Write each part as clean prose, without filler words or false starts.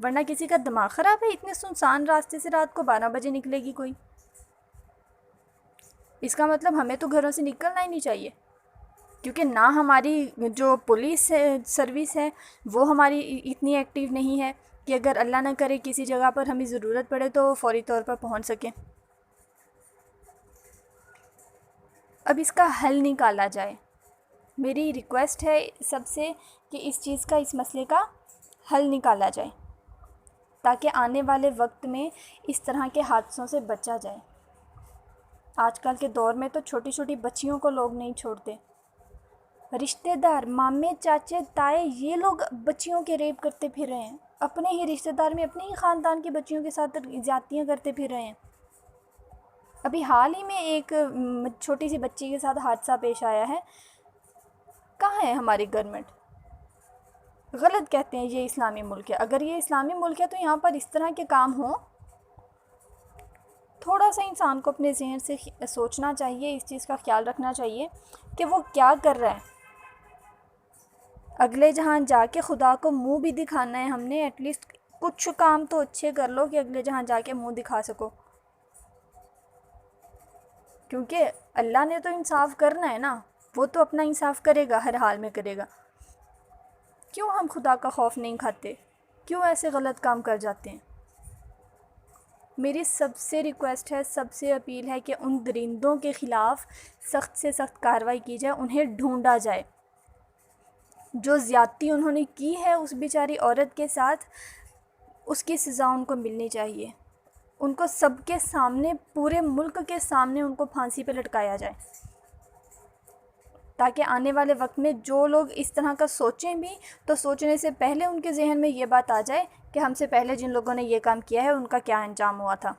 ورنہ کسی کا دماغ خراب ہے؟ اتنے سنسان راستے سے رات کو 12 بجے نکلے گی کوئی؟ اس کا مطلب ہمیں تو گھروں سے نکلنا ہی نہیں چاہیے، کیونکہ نہ ہماری جو پولیس سروس ہے وہ ہماری اتنی ایکٹیو نہیں ہے کہ اگر اللہ نہ کرے کسی جگہ پر ہمیں ضرورت پڑے تو فوری طور پر پہنچ سکیں۔ اب اس کا حل نکالا جائے، میری ریکویسٹ ہے سب سے کہ اس چیز کا، اس مسئلے کا حل نکالا جائے تاکہ آنے والے وقت میں اس طرح کے حادثوں سے بچا جائے۔ آج کل کے دور میں تو چھوٹی چھوٹی بچیوں کو لوگ نہیں چھوڑتے، رشتہ دار، مامے، چاچے، تائے، یہ لوگ بچیوں کے ریپ کرتے پھر رہے ہیں، اپنے ہی رشتہ دار میں اپنے ہی خاندان کی بچیوں کے ساتھ زیادتیاں کرتے پھر رہے ہیں۔ ابھی حال ہی میں ایک چھوٹی سی بچی کے ساتھ حادثہ پیش آیا ہے۔ کہاں ہے ہماری گورنمنٹ؟ غلط کہتے ہیں یہ اسلامی ملک ہے۔ اگر یہ اسلامی ملک ہے تو یہاں پر اس طرح کے کام ہوں؟ تھوڑا سا انسان کو اپنے ذہن سے سوچنا چاہیے، اس چیز کا خیال رکھنا چاہیے کہ وہ کیا کر رہا ہے۔ اگلے جہاں جا کے خدا کو منہ بھی دکھانا ہے ہم نے، ایٹ لیسٹ کچھ کام تو اچھے کر لو کہ اگلے جہاں جا کے منہ دکھا سکو، کیونکہ اللہ نے تو انصاف کرنا ہے نا، وہ تو اپنا انصاف کرے گا، ہر حال میں کرے گا۔ کیوں ہم خدا کا خوف نہیں کھاتے؟ کیوں ایسے غلط کام کر جاتے ہیں؟ میری سب سے ریکویسٹ ہے، سب سے اپیل ہے کہ ان درندوں کے خلاف سخت سے سخت کارروائی کی جائے، انہیں ڈھونڈا جائے۔ جو زیادتی انہوں نے کی ہے اس بیچاری عورت کے ساتھ، اس کی سزا ان کو ملنی چاہیے۔ ان کو سب کے سامنے، پورے ملک کے سامنے ان کو پھانسی پہ لٹکایا جائے، تاکہ آنے والے وقت میں جو لوگ اس طرح کا سوچیں بھی تو سوچنے سے پہلے ان کے ذہن میں یہ بات آ جائے کہ ہم سے پہلے جن لوگوں نے یہ کام کیا ہے ان کا کیا انجام ہوا تھا۔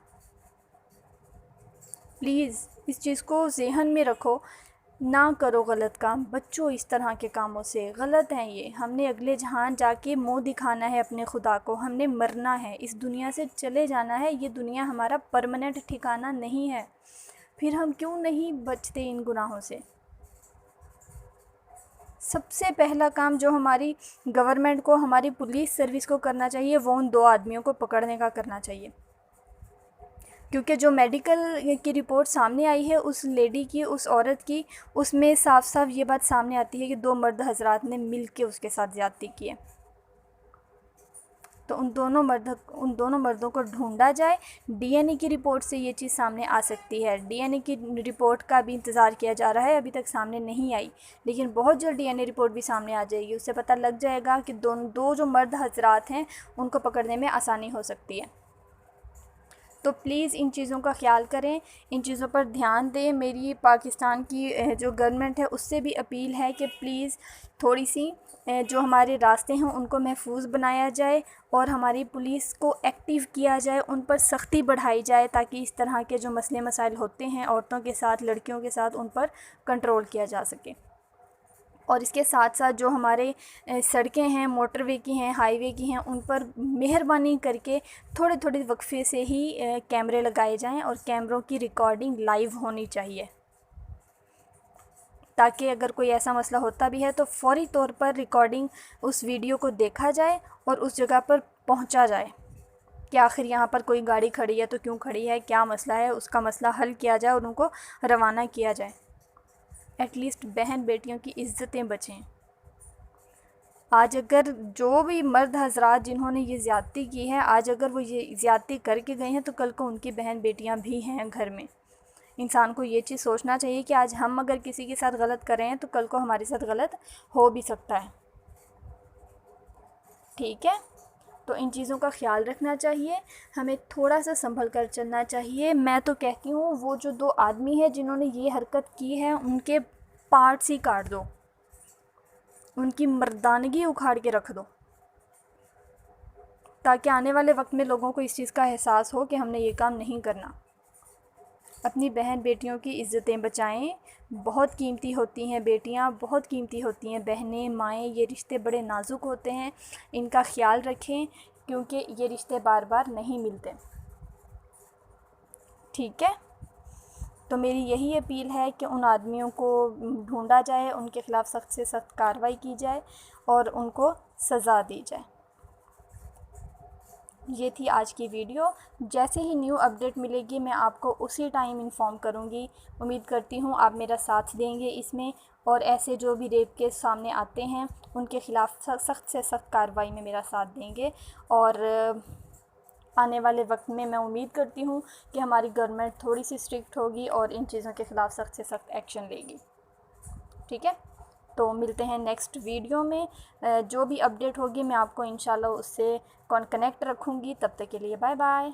پلیز اس چیز کو ذہن میں رکھو، نہ کرو غلط کام، بچو اس طرح کے کاموں سے، غلط ہیں یہ۔ ہم نے اگلے جہان جا کے منہ دکھانا ہے اپنے خدا کو، ہم نے مرنا ہے، اس دنیا سے چلے جانا ہے، یہ دنیا ہمارا پرماننٹ ٹھکانہ نہیں ہے۔ پھر ہم کیوں نہیں بچتے ان گناہوں سے؟ سب سے پہلا کام جو ہماری گورنمنٹ کو، ہماری پولیس سروس کو کرنا چاہیے وہ ان 2 آدمیوں کو پکڑنے کا کرنا چاہیے، کیونکہ جو میڈیکل کی رپورٹ سامنے آئی ہے اس لیڈی کی، اس عورت کی، اس میں صاف صاف یہ بات سامنے آتی ہے کہ 2 مرد حضرات نے مل کے اس کے ساتھ زیادتی کی ہے۔ تو ان دونوں مردوں کو ڈھونڈا جائے۔ ڈی این اے کی رپورٹ سے یہ چیز سامنے آ سکتی ہے، ڈی این اے کی رپورٹ کا بھی انتظار کیا جا رہا ہے، ابھی تک سامنے نہیں آئی، لیکن بہت جلد ڈی این اے رپورٹ بھی سامنے آ جائے گی، اس سے پتہ لگ جائے گا کہ دو جو مرد حضرات ہیں ان کو پکڑنے میں آسانی ہو سکتی ہے۔ تو پلیز ان چیزوں کا خیال کریں، ان چیزوں پر دھیان دیں۔ میری پاکستان کی جو گورنمنٹ ہے اس سے بھی اپیل ہے کہ پلیز تھوڑی سی جو ہمارے راستے ہیں ان کو محفوظ بنایا جائے اور ہماری پولیس کو ایکٹیو کیا جائے، ان پر سختی بڑھائی جائے تاکہ اس طرح کے جو مسئلے مسائل ہوتے ہیں عورتوں کے ساتھ، لڑکیوں کے ساتھ، ان پر کنٹرول کیا جا سکے۔ اور اس کے ساتھ ساتھ جو ہمارے سڑکیں ہیں، موٹر وے کی ہیں، ہائی وے کی ہیں، ان پر مہربانی کر کے تھوڑے تھوڑے وقفے سے ہی کیمرے لگائے جائیں اور کیمروں کی ریکارڈنگ لائیو ہونی چاہیے، تاکہ اگر کوئی ایسا مسئلہ ہوتا بھی ہے تو فوری طور پر ریکارڈنگ اس ویڈیو کو دیکھا جائے اور اس جگہ پر پہنچا جائے کہ آخر یہاں پر کوئی گاڑی کھڑی ہے تو کیوں کھڑی ہے، کیا مسئلہ ہے، اس کا مسئلہ حل کیا جائے اور ان کو روانہ کیا جائے۔ ایٹ لیسٹ بہن بیٹیوں کی عزتیں بچیں۔ آج اگر جو بھی مرد حضرات جنہوں نے یہ زیادتی کی ہے، آج اگر وہ یہ زیادتی کر کے گئے ہیں تو کل کو ان کی بہن بیٹیاں بھی ہیں گھر میں۔ انسان کو یہ چیز سوچنا چاہیے کہ آج ہم اگر کسی کے ساتھ غلط کر رہے ہیں تو کل کو ہمارے ساتھ غلط ہو بھی سکتا ہے۔ ٹھیک ہے؟ تو ان چیزوں کا خیال رکھنا چاہیے، ہمیں تھوڑا سا سنبھل کر چلنا چاہیے۔ میں تو کہتی ہوں وہ جو 2 آدمی ہیں جنہوں نے یہ حرکت کی ہے ان کے پارٹس ہی کاٹ دو، ان کی مردانگی اکھاڑ کے رکھ دو، تاکہ آنے والے وقت میں لوگوں کو اس چیز کا احساس ہو کہ ہم نے یہ کام نہیں کرنا۔ اپنی بہن بیٹیوں کی عزتیں بچائیں، بہت قیمتی ہوتی ہیں بیٹیاں، بہت قیمتی ہوتی ہیں بہنیں، مائیں، یہ رشتے بڑے نازک ہوتے ہیں، ان کا خیال رکھیں کیونکہ یہ رشتے بار بار نہیں ملتے۔ ٹھیک ہے؟ تو میری یہی اپیل ہے کہ ان آدمیوں کو ڈھونڈا جائے، ان کے خلاف سخت سے سخت کارروائی کی جائے اور ان کو سزا دی جائے۔ یہ تھی آج کی ویڈیو. جیسے ہی نیو اپڈیٹ ملے گی میں آپ کو اسی ٹائم انفارم کروں گی. امید کرتی ہوں آپ میرا ساتھ دیں گے اس میں، اور ایسے جو بھی ریپ کیس سامنے آتے ہیں ان کے خلاف سخت سے سخت کارروائی میں میرا ساتھ دیں گے. اور آنے والے وقت میں امید کرتی ہوں کہ ہماری گورنمنٹ تھوڑی سی اسٹرکٹ ہوگی اور ان چیزوں کے خلاف سخت سے سخت ایکشن لے گی. ٹھیک ہے، تو ملتے ہیں نیکسٹ ویڈیو میں. جو بھی اپڈیٹ ہوگی میں آپ کو انشاءاللہ اس سے کنیکٹ رکھوں گی. تب تک کے لیے بائے بائے.